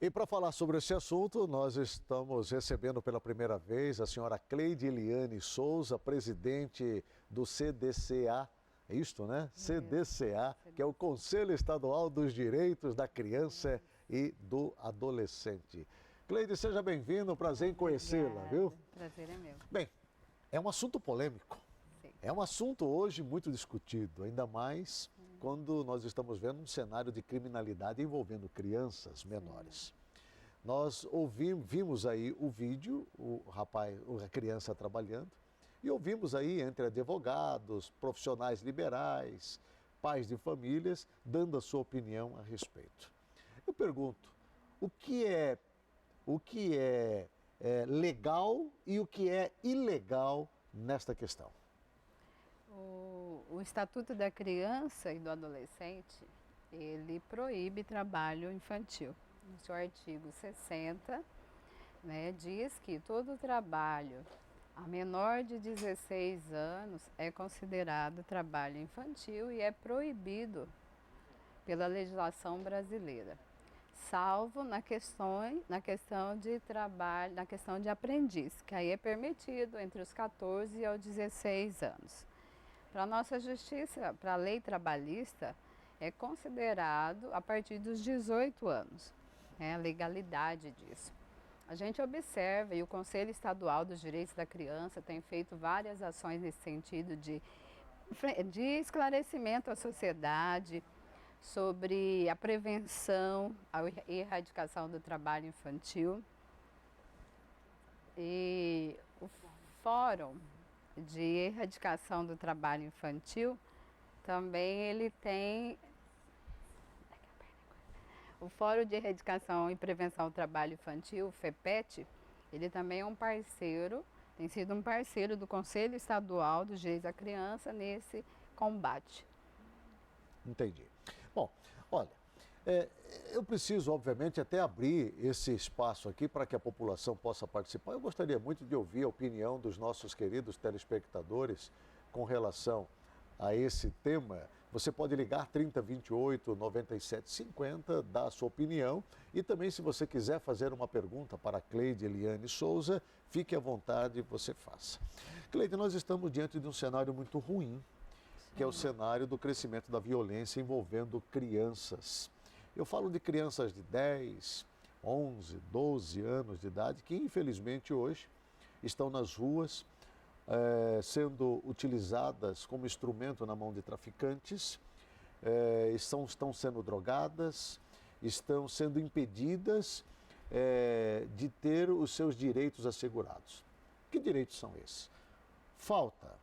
E para falar sobre esse assunto, nós estamos recebendo pela primeira vez a senhora Cleide Eliane Souza, presidente do CDCA, é isto, né? CDCA, que é o Conselho Estadual dos Direitos da Criança e do Adolescente. Cleide, seja bem-vindo, prazer em conhecê-la, viu? Prazer é meu. Bem, é um assunto polêmico. Sim. É um assunto hoje muito discutido, ainda mais quando nós estamos vendo um cenário de criminalidade envolvendo crianças menores. Nós vimos aí o vídeo, a criança trabalhando, e ouvimos aí entre advogados, profissionais liberais, pais de famílias, dando a sua opinião a respeito. Eu pergunto, o que é legal e o que é ilegal nesta questão? O Estatuto da Criança e do Adolescente, ele proíbe trabalho infantil. No seu artigo 60, diz que todo trabalho a menor de 16 anos é considerado trabalho infantil e é proibido pela legislação brasileira, salvo na questão de trabalho, na questão de aprendiz, que aí é permitido entre os 14 e os 16 anos. Para a nossa justiça, para a lei trabalhista, é considerado a partir dos 18 anos, a legalidade disso. A gente observa, e o Conselho Estadual dos Direitos da Criança tem feito várias ações nesse sentido de esclarecimento à sociedade sobre a prevenção, a erradicação do trabalho infantil. E o Fórum de Erradicação do Trabalho Infantil também ele tem o Fórum de Erradicação e Prevenção do Trabalho Infantil, o FEPET, ele também é um parceiro, tem sido um parceiro do Conselho Estadual dos Direitos da Criança nesse combate. Entendi. Bom, olha, eu preciso, obviamente, até abrir esse espaço aqui para que a população possa participar. Eu gostaria muito de ouvir a opinião dos nossos queridos telespectadores com relação a esse tema. Você pode ligar 3028 9750, dar a sua opinião, e também, se você quiser fazer uma pergunta para a Cleide Eliane Souza, fique à vontade, você faça. Cleide, nós estamos diante de um cenário muito ruim, que é o cenário do crescimento da violência envolvendo crianças. Eu falo de crianças de 10, 11, 12 anos de idade que, infelizmente, hoje estão nas ruas, sendo utilizadas como instrumento na mão de traficantes, estão sendo drogadas, estão sendo impedidas de ter os seus direitos assegurados. Que direitos são esses? Falta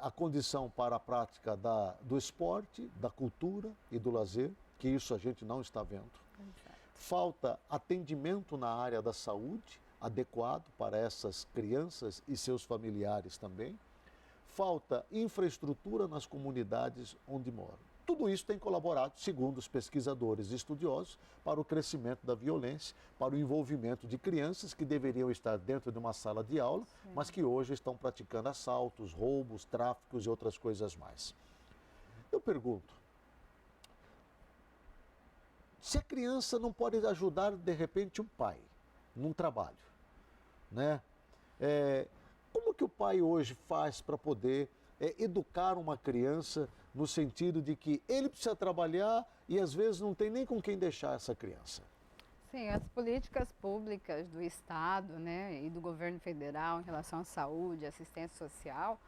a condição para a prática do esporte, da cultura e do lazer, que isso a gente não está vendo. Exato. Falta atendimento na área da saúde, adequado para essas crianças e seus familiares também. Falta infraestrutura nas comunidades onde moram. Tudo isso tem colaborado, segundo os pesquisadores e estudiosos, para o crescimento da violência, para o envolvimento de crianças que deveriam estar dentro de uma sala de aula, Sim. mas que hoje estão praticando assaltos, roubos, tráficos e outras coisas mais. Eu pergunto, se a criança não pode ajudar, de repente, um pai num trabalho, né? Como que o pai hoje faz para poder educar uma criança no sentido de que ele precisa trabalhar e às vezes não tem nem com quem deixar essa criança? Sim, as políticas públicas do Estado, e do governo federal em relação à saúde, assistência social,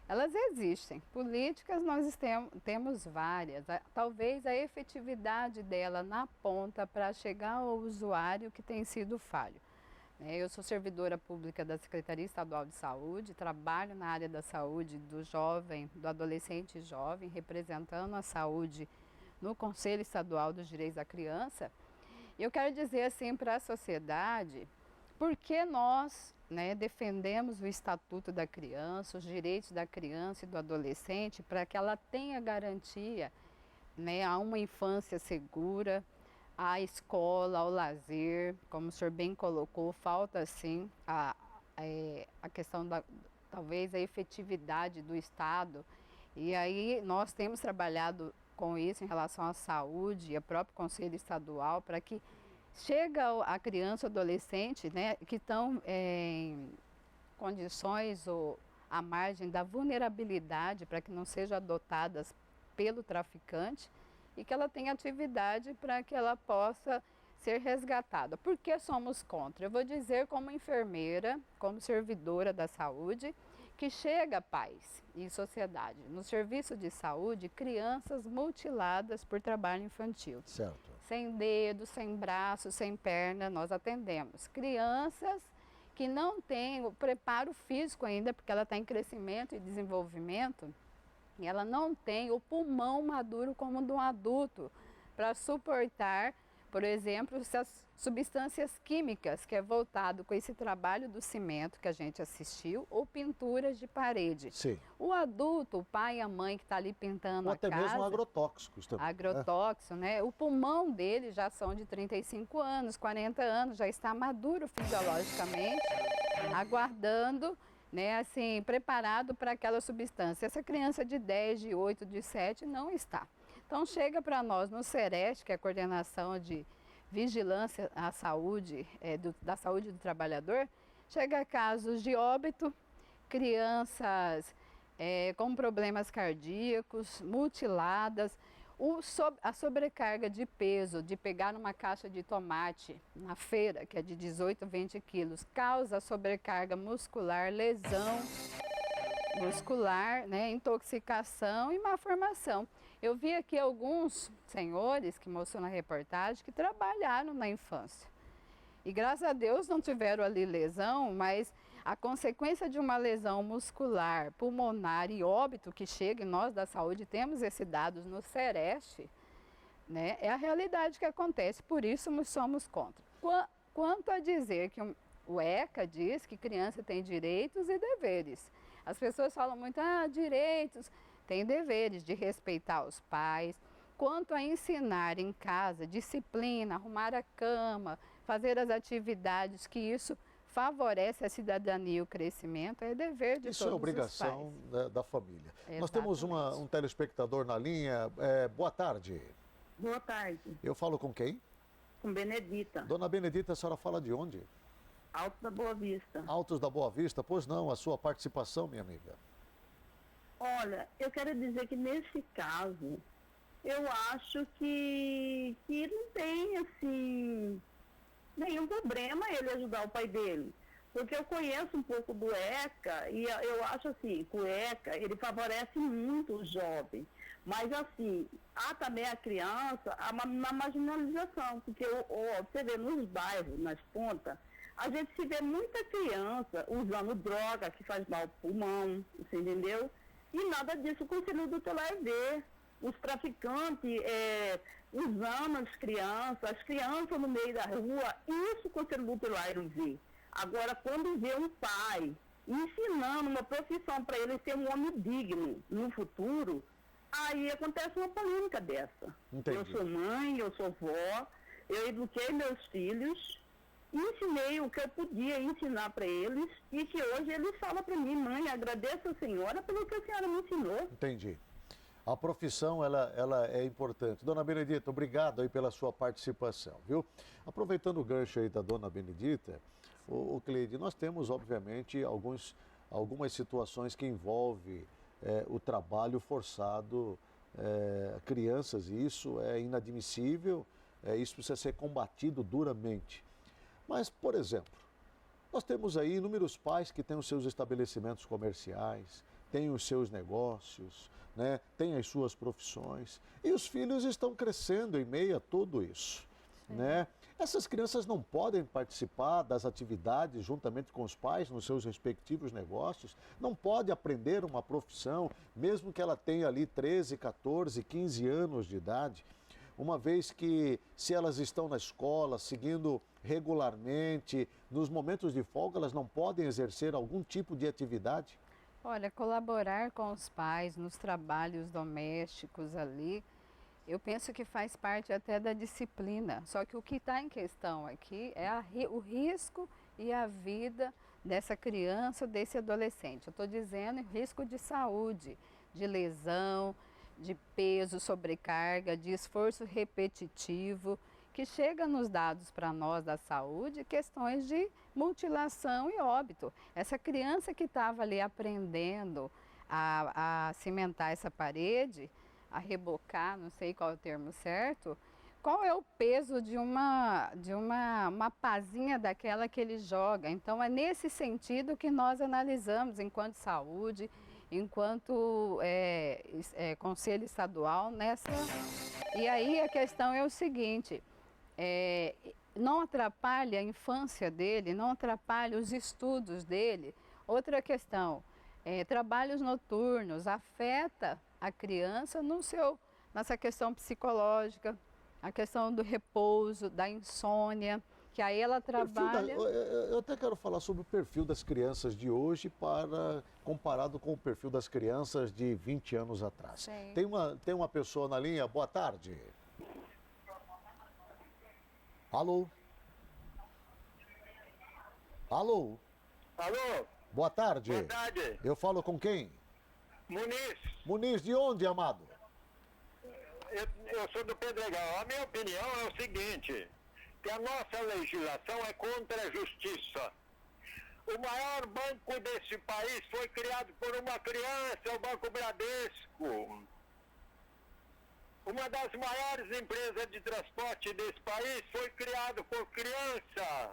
elas existem. Políticas nós temos várias. Talvez a efetividade dela na ponta para chegar ao usuário que tem sido falho. Eu sou servidora pública da Secretaria Estadual de Saúde, trabalho na área da saúde do jovem, do adolescente e jovem, representando a saúde no Conselho Estadual dos Direitos da Criança. E eu quero dizer assim para a sociedade, por que nós defendemos o Estatuto da Criança, os direitos da criança e do adolescente, para que ela tenha garantia a uma infância segura, à escola, ao lazer, como o senhor bem colocou, falta sim a questão talvez a efetividade do Estado, e aí nós temos trabalhado com isso em relação à saúde e ao próprio Conselho Estadual para que Chega a criança, adolescente, né, que estão em condições ou à margem da vulnerabilidade para que não sejam adotadas pelo traficante e que ela tenha atividade para que ela possa ser resgatada. Por que somos contra? Eu vou dizer como enfermeira, como servidora da saúde, que chega, pais e sociedade, no serviço de saúde, crianças mutiladas por trabalho infantil. Certo. Sem dedo, sem braço, sem perna, nós atendemos. Crianças que não têm o preparo físico ainda, porque ela está em crescimento e desenvolvimento, e ela não tem o pulmão maduro como o de um adulto para suportar, por exemplo, essas substâncias químicas, que é voltado com esse trabalho do cimento que a gente assistiu, ou pinturas de parede. Sim. O adulto, o pai e a mãe que está ali pintando Ou a até casa... mesmo agrotóxicos também. Agrotóxico, né? O pulmão dele já são de 35 anos, 40 anos, já está maduro fisiologicamente, aguardando, né, assim, preparado para aquela substância. Essa criança de 10, de 8, de 7 não está. Então chega para nós no SEREST, que é a Coordenação de Vigilância à Saúde, da Saúde do Trabalhador, chega casos de óbito, crianças com problemas cardíacos, mutiladas, a sobrecarga de peso, de pegar uma caixa de tomate na feira, que é de 18, 20 quilos, causa sobrecarga muscular, lesão muscular, né, intoxicação e malformação. Eu vi aqui alguns senhores que mostrou na reportagem que trabalharam na infância. E graças a Deus não tiveram ali lesão, mas a consequência de uma lesão muscular, pulmonar e óbito que chega, e nós da saúde temos esses dados no SEREST, né, é a realidade que acontece, por isso nós somos contra. Quanto a dizer que o ECA diz que criança tem direitos e deveres. As pessoas falam muito, direitos, tem deveres de respeitar os pais. Quanto a ensinar em casa, disciplina, arrumar a cama, fazer as atividades que isso favorece a cidadania e o crescimento, é dever de isso todos é obrigação os pais. da família. Exatamente. Nós temos um telespectador na linha. Boa tarde. Boa tarde. Eu falo com quem? Com Benedita. Dona Benedita, a senhora fala de onde? Alto da Boa Vista. Altos da Boa Vista, pois não, a sua participação, minha amiga. Olha, eu quero dizer que nesse caso, eu acho que não tem, assim, nenhum problema ele ajudar o pai dele. Porque eu conheço um pouco do ECA e eu acho assim, que o ECA, ele favorece muito o jovem. Mas assim, há também a criança, uma marginalização, porque você vê nos bairros, nas pontas, a gente se vê muita criança usando droga que faz mal ao pulmão, você entendeu? E nada disso o Conselho Tutelar vê. Os traficantes usando as crianças no meio da rua, isso o Conselho Tutelar não vê. Agora, quando vê um pai ensinando uma profissão para ele ser um homem digno no futuro, aí acontece uma polêmica dessa. Entendi. Eu sou mãe, eu sou vó, eu eduquei meus filhos, ensinei o que eu podia ensinar para eles e que hoje eles falam para mim, mãe, agradeço a senhora pelo que a senhora me ensinou. Entendi. A profissão, ela é importante. Dona Benedita, obrigado aí pela sua participação, viu? Aproveitando o gancho aí da Dona Benedita, o Cleide, nós temos, obviamente, algumas situações que envolvem o trabalho forçado crianças, e isso é inadmissível, isso precisa ser combatido duramente. Mas, por exemplo, nós temos aí inúmeros pais que têm os seus estabelecimentos comerciais, têm os seus negócios, né, têm as suas profissões, e os filhos estão crescendo em meio a tudo isso. Né? Essas crianças não podem participar das atividades juntamente com os pais nos seus respectivos negócios, não pode aprender uma profissão, mesmo que ela tenha ali 13, 14, 15 anos de idade, uma vez que se elas estão na escola, seguindo regularmente, nos momentos de folga, elas não podem exercer algum tipo de atividade? Olha, colaborar com os pais nos trabalhos domésticos ali, eu penso que faz parte até da disciplina. Só que o que está em questão aqui é o risco e a vida dessa criança, desse adolescente. Eu estou dizendo risco de saúde, de lesão, de peso, sobrecarga, de esforço repetitivo, que chega nos dados para nós da saúde questões de mutilação e óbito. Essa criança que estava ali aprendendo a cimentar essa parede, a rebocar, não sei qual é o termo certo, qual é o peso de uma pazinha daquela que ele joga? Então é nesse sentido que nós analisamos enquanto saúde, enquanto Conselho Estadual nessa. E aí a questão é o seguinte, não atrapalha a infância dele, não atrapalha os estudos dele. Outra questão, trabalhos noturnos afeta a criança nessa questão psicológica, a questão do repouso, da insônia, que aí ela trabalha... Eu até quero falar sobre o perfil das crianças de hoje comparado com o perfil das crianças de 20 anos atrás. Sim. Tem uma pessoa na linha, boa tarde. Alô? Alô? Alô? Boa tarde. Boa tarde. Eu falo com quem? Muniz, Muniz, de onde, amado? eu sou do Pedregal. A minha opinião é o seguinte, que a nossa legislação é contra a justiça. O maior banco desse país foi criado por uma criança, o Banco Bradesco. Uma das maiores empresas de transporte desse país foi criado por criança.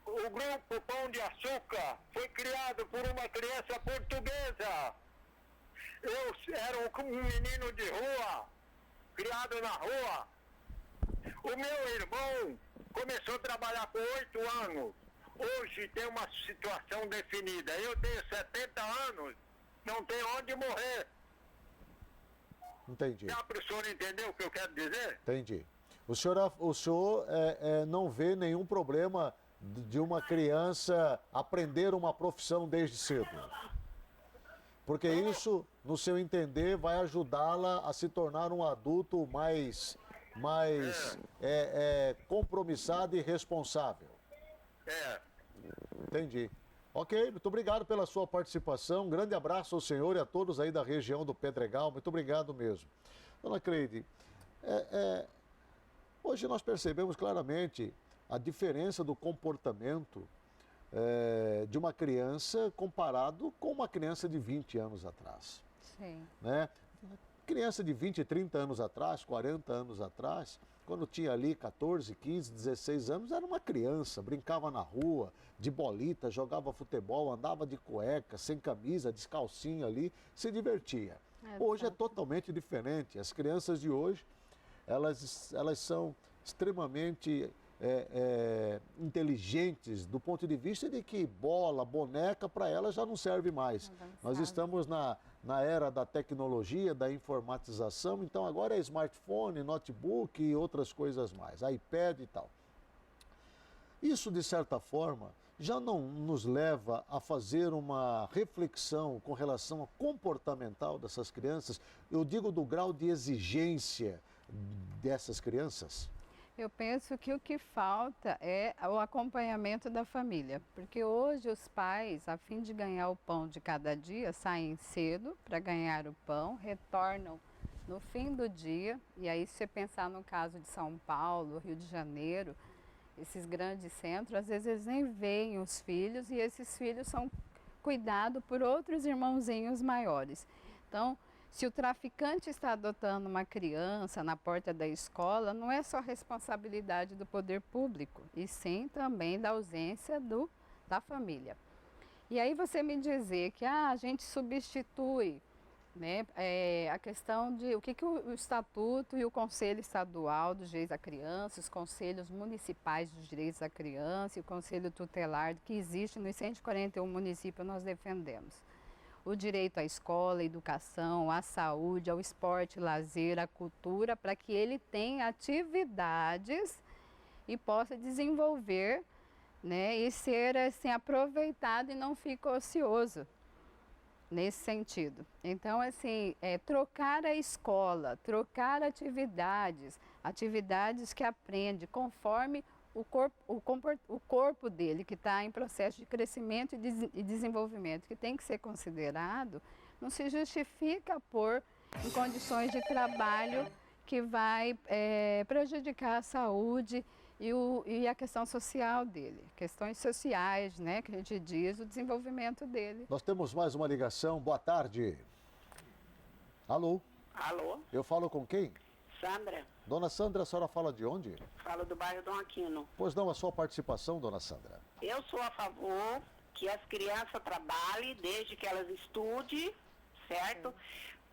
O grupo Pão de Açúcar foi criado por uma criança portuguesa. Eu era um menino de rua, criado na rua. O meu irmão começou a trabalhar com 8 anos. Hoje tem uma situação definida. Eu tenho 70 anos, não tenho onde morrer. Entendi. Dá para o senhor entender o que eu quero dizer? Entendi. O senhor não vê nenhum problema de uma criança aprender uma profissão desde cedo? Porque isso, no seu entender, vai ajudá-la a se tornar um adulto mais compromissado e responsável. Entendi. Ok, muito obrigado pela sua participação. Um grande abraço ao senhor e a todos aí da região do Pedregal. Muito obrigado mesmo. Dona Cleide, hoje nós percebemos claramente a diferença do comportamento de uma criança comparado com uma criança de 20 anos atrás. Sim. Né? Criança de 20, 30 anos atrás, 40 anos atrás, quando tinha ali 14, 15, 16 anos, era uma criança, brincava na rua, de bolita, jogava futebol, andava de cueca, sem camisa, descalcinho ali, se divertia. Hoje é totalmente diferente. As crianças de hoje, elas são extremamente inteligentes do ponto de vista de que bola, boneca, para elas já não serve mais. Nós estamos na era da tecnologia, da informatização, então agora é smartphone, notebook e outras coisas mais, iPad e tal. Isso, de certa forma, já não nos leva a fazer uma reflexão com relação ao comportamental dessas crianças, eu digo do grau de exigência dessas crianças? Eu penso que o que falta é o acompanhamento da família, porque hoje os pais, a fim de ganhar o pão de cada dia, saem cedo para ganhar o pão, retornam no fim do dia, e aí se você pensar no caso de São Paulo, Rio de Janeiro, esses grandes centros, às vezes eles nem veem os filhos e esses filhos são cuidados por outros irmãozinhos maiores. Então, se o traficante está adotando uma criança na porta da escola, não é só responsabilidade do poder público, e sim também da ausência da família. E aí você me dizer que a gente substitui, né, a questão de o que o Estatuto e o Conselho Estadual dos Direitos da Criança, os Conselhos Municipais dos Direitos da Criança e o Conselho Tutelar que existe nos 141 municípios nós defendemos. O direito à escola, à educação, à saúde, ao esporte, lazer, à cultura, para que ele tenha atividades e possa desenvolver, né, e ser assim, aproveitado e não fique ocioso nesse sentido. Então, assim, trocar a escola, trocar atividades que aprende conforme o corpo dele, que está em processo de crescimento e desenvolvimento, que tem que ser considerado, não se justifica pôr em condições de trabalho que vai prejudicar a saúde e a questão social dele, questões sociais, né, que a gente diz, o desenvolvimento dele. Nós temos mais uma ligação. Boa tarde. Alô? Alô? Eu falo com quem? Sandra? Dona Sandra, a senhora fala de onde? Falo do bairro Dom Aquino. Pois não, a sua participação, dona Sandra. Eu sou a favor que as crianças trabalhem desde que elas estudem, certo?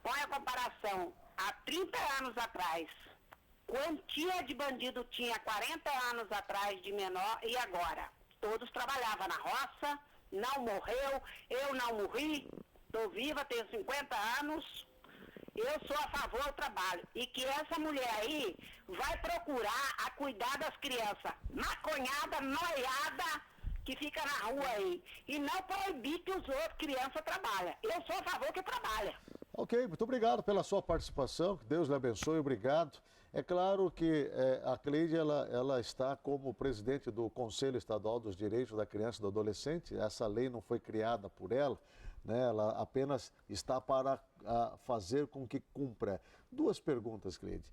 Põe a comparação, há 30 anos atrás, quantia de bandido tinha 40 anos atrás de menor e agora? Todos trabalhavam na roça, não morreu, eu não morri, estou viva, tenho 50 anos, eu sou a favor do trabalho. E que essa mulher aí vai procurar a cuidar das crianças, maconhada, noiada, que fica na rua aí. E não proibir que os outros crianças trabalhem. Eu sou a favor que trabalha. Ok, muito obrigado pela sua participação, que Deus lhe abençoe, obrigado. É claro que a Cleide, ela está como presidente do Conselho Estadual dos Direitos da Criança e do Adolescente, essa lei não foi criada por ela, né? Ela apenas está para fazer com que cumpra. Duas perguntas, Cleide.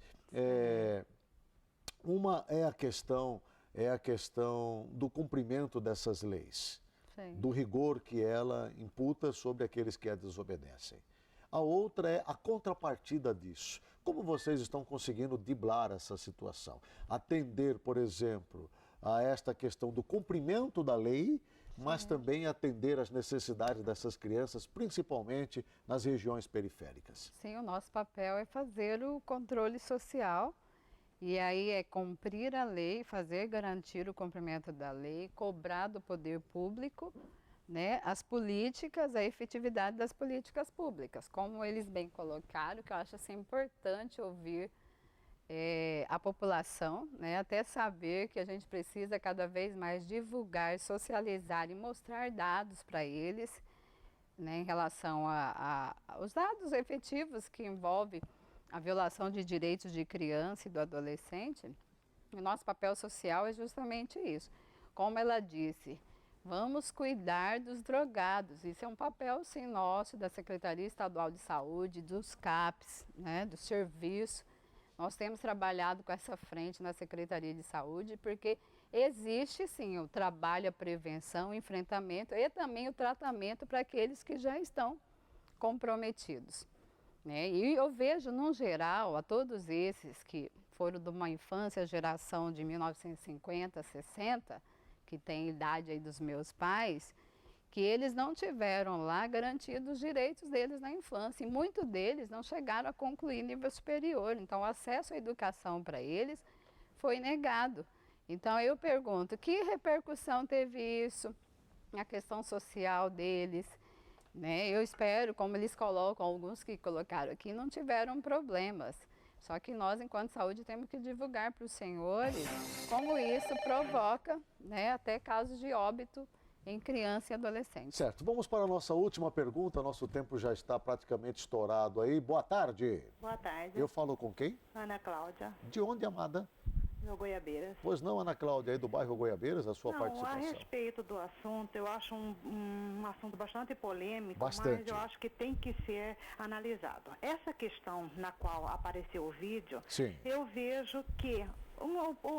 Uma é a questão do cumprimento dessas leis, Sim. do rigor que ela imputa sobre aqueles que a desobedecem. A outra é a contrapartida disso. Como vocês estão conseguindo driblar essa situação? Atender, por exemplo, a esta questão do cumprimento da lei, mas também atender às necessidades dessas crianças, principalmente nas regiões periféricas. Sim, o nosso papel é fazer o controle social, e aí é cumprir a lei, fazer garantir o cumprimento da lei, cobrar do poder público, né, as políticas, a efetividade das políticas públicas. Como eles bem colocaram, que eu acho assim, importante ouvir a população, né, até saber que a gente precisa cada vez mais divulgar, socializar e mostrar dados para eles, né, em relação aos dados efetivos que envolvem a violação de direitos de criança e do adolescente. O nosso papel social é justamente isso. Como ela disse, vamos cuidar dos drogados. Isso é um papel, sim, nosso, da Secretaria Estadual de Saúde, dos CAPs, né, do serviço. Nós temos trabalhado com essa frente na Secretaria de Saúde, porque existe, sim, o trabalho, a prevenção, o enfrentamento e também o tratamento para aqueles que já estão comprometidos, né? E eu vejo, no geral, a todos esses que foram de uma infância, geração de 1950, 60, que tem a idade aí dos meus pais, que eles não tiveram lá garantidos os direitos deles na infância, e muitos deles não chegaram a concluir nível superior, então o acesso à educação para eles foi negado. Então eu pergunto, que repercussão teve isso na questão social deles, né? Eu espero, como eles colocam, alguns que colocaram aqui, não tiveram problemas. Só que nós, enquanto saúde, temos que divulgar para os senhores como isso provoca, né, até casos de óbito em criança e adolescente. Certo, vamos para a nossa última pergunta, nosso tempo já está praticamente estourado aí. Boa tarde. Boa tarde. Eu falo com quem? Ana Cláudia, De onde, amada? no Goiabeiras. Pois não, Ana Cláudia, aí do bairro Goiabeiras, a sua Não, participação. a respeito do assunto, eu acho um assunto bastante polêmico, Bastante. mas eu acho que tem que ser analisado. Essa questão na qual apareceu o vídeo, Sim. eu vejo que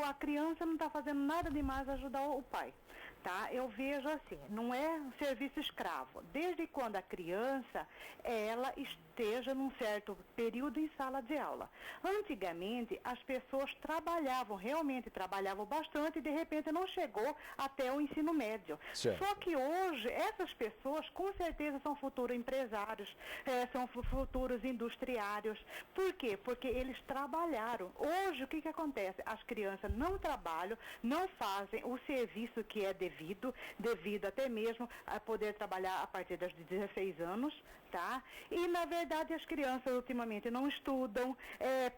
a criança não está fazendo nada demais ajudar o pai. Tá? Eu vejo assim, não é um serviço escravo. Desde quando a criança, ela esteja num certo período em sala de aula. Antigamente, as pessoas realmente trabalhavam bastante e de repente não chegou até o ensino médio. Certo. Só que hoje, essas pessoas com certeza são futuros empresários, são futuros industriários. Por quê? Porque eles trabalharam. Hoje, o que acontece? As crianças não trabalham, não fazem o serviço que é devido até mesmo a poder trabalhar a partir dos 16 anos, tá? E, na verdade, as crianças ultimamente não estudam,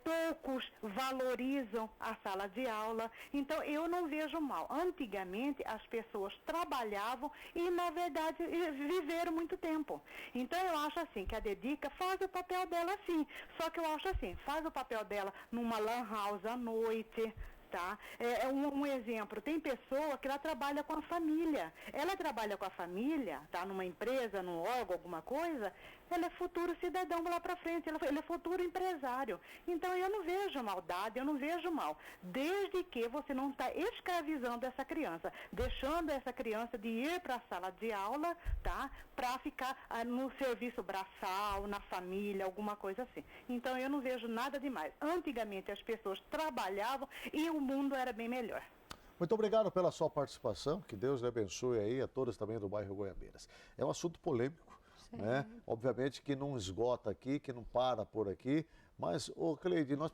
poucos valorizam a sala de aula, então eu não vejo mal. Antigamente, as pessoas trabalhavam e, na verdade, viveram muito tempo. Então, eu acho assim, que a Dedica faz o papel dela sim, só que eu acho assim, faz o papel dela numa lan house à noite, tá? Um exemplo, tem pessoa que ela trabalha com a família. Ela trabalha com a família, tá? Numa empresa, num órgão, alguma coisa, ele é futuro cidadão lá para frente, ele é futuro empresário. Então eu não vejo maldade, eu não vejo mal, desde que você não está escravizando essa criança, deixando essa criança de ir para a sala de aula, tá? Para ficar no serviço braçal, na família, alguma coisa assim. Então eu não vejo nada demais. Antigamente as pessoas trabalhavam e o mundo era bem melhor. Muito obrigado pela sua participação, que Deus lhe abençoe aí, a todos também do bairro Goiabeiras. É um assunto polêmico, né? Obviamente que não esgota aqui, que não para por aqui, mas, Cleide, nós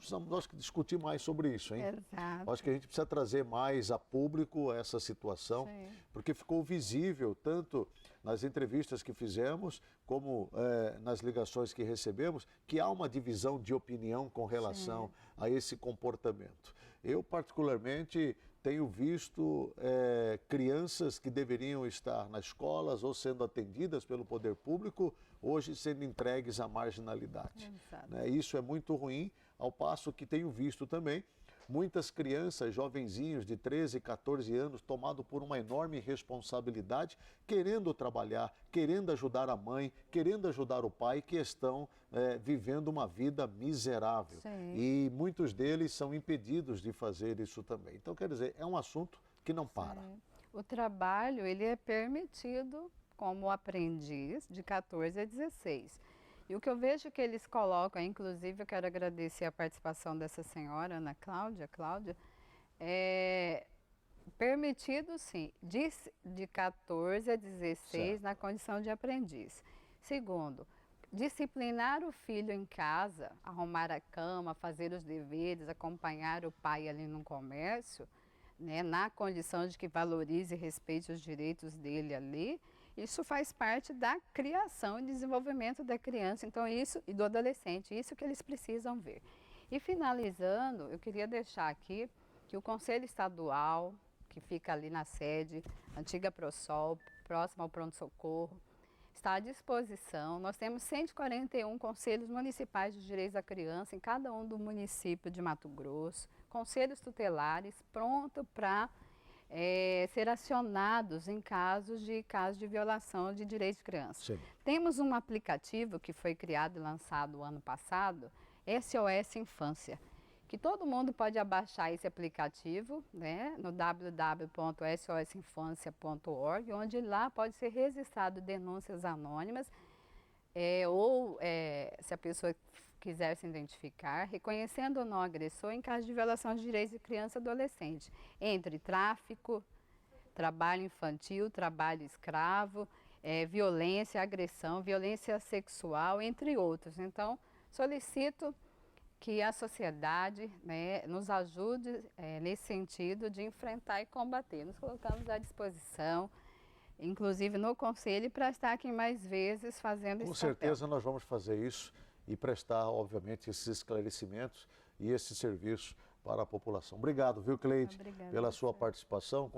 discutir mais sobre isso, hein? Exato. Acho que a gente precisa trazer mais a público essa situação, porque ficou visível tanto nas entrevistas que fizemos, como nas ligações que recebemos, que há uma divisão de opinião com relação a esse comportamento. Eu, particularmente, tenho visto crianças que deveriam estar nas escolas ou sendo atendidas pelo poder público, hoje sendo entregues à marginalidade. Né? Isso é muito ruim, ao passo que tenho visto também muitas crianças, jovenzinhos de 13, 14 anos, tomados por uma enorme responsabilidade, querendo trabalhar, querendo ajudar a mãe, querendo ajudar o pai, que estão vivendo uma vida miserável. E muitos deles são impedidos de fazer isso também. Então, quer dizer, é um assunto que não para. O trabalho, ele é permitido como aprendiz de 14 a 16. E o que eu vejo que eles colocam, inclusive eu quero agradecer a participação dessa senhora, Ana Cláudia, permitido sim, de 14 a 16 na condição de aprendiz. Segundo, disciplinar o filho em casa, arrumar a cama, fazer os deveres, acompanhar o pai ali no comércio, né, na condição de que valorize e respeite os direitos dele ali, isso faz parte da criação e desenvolvimento da criança, então isso, e do adolescente, isso que eles precisam ver. E finalizando, eu queria deixar aqui que o Conselho Estadual, que fica ali na sede, antiga ProSol, próximo ao pronto-socorro, está à disposição. Nós temos 141 conselhos municipais de direitos da criança em cada um do município de Mato Grosso, conselhos tutelares pronto para ser acionados em casos de violação de direitos de criança. Temos um aplicativo que foi criado e lançado o ano passado, SOS Infância, que todo mundo pode abaixar esse aplicativo, né, no www.sosinfancia.org, onde lá pode ser registrado denúncias anônimas, se a pessoa quiser se identificar, reconhecendo ou não agressor em caso de violação de direitos de criança e adolescente, entre tráfico, trabalho infantil, trabalho escravo, violência, agressão, violência sexual, entre outros. Então, solicito que a sociedade, né, nos ajude nesse sentido de enfrentar e combater. Nos colocamos à disposição, inclusive no Conselho, para estar aqui mais vezes fazendo esse papel. Com certeza nós vamos fazer isso e prestar, obviamente, esses esclarecimentos e esse serviço para a população. Obrigado, viu, Cleide, pela sua participação.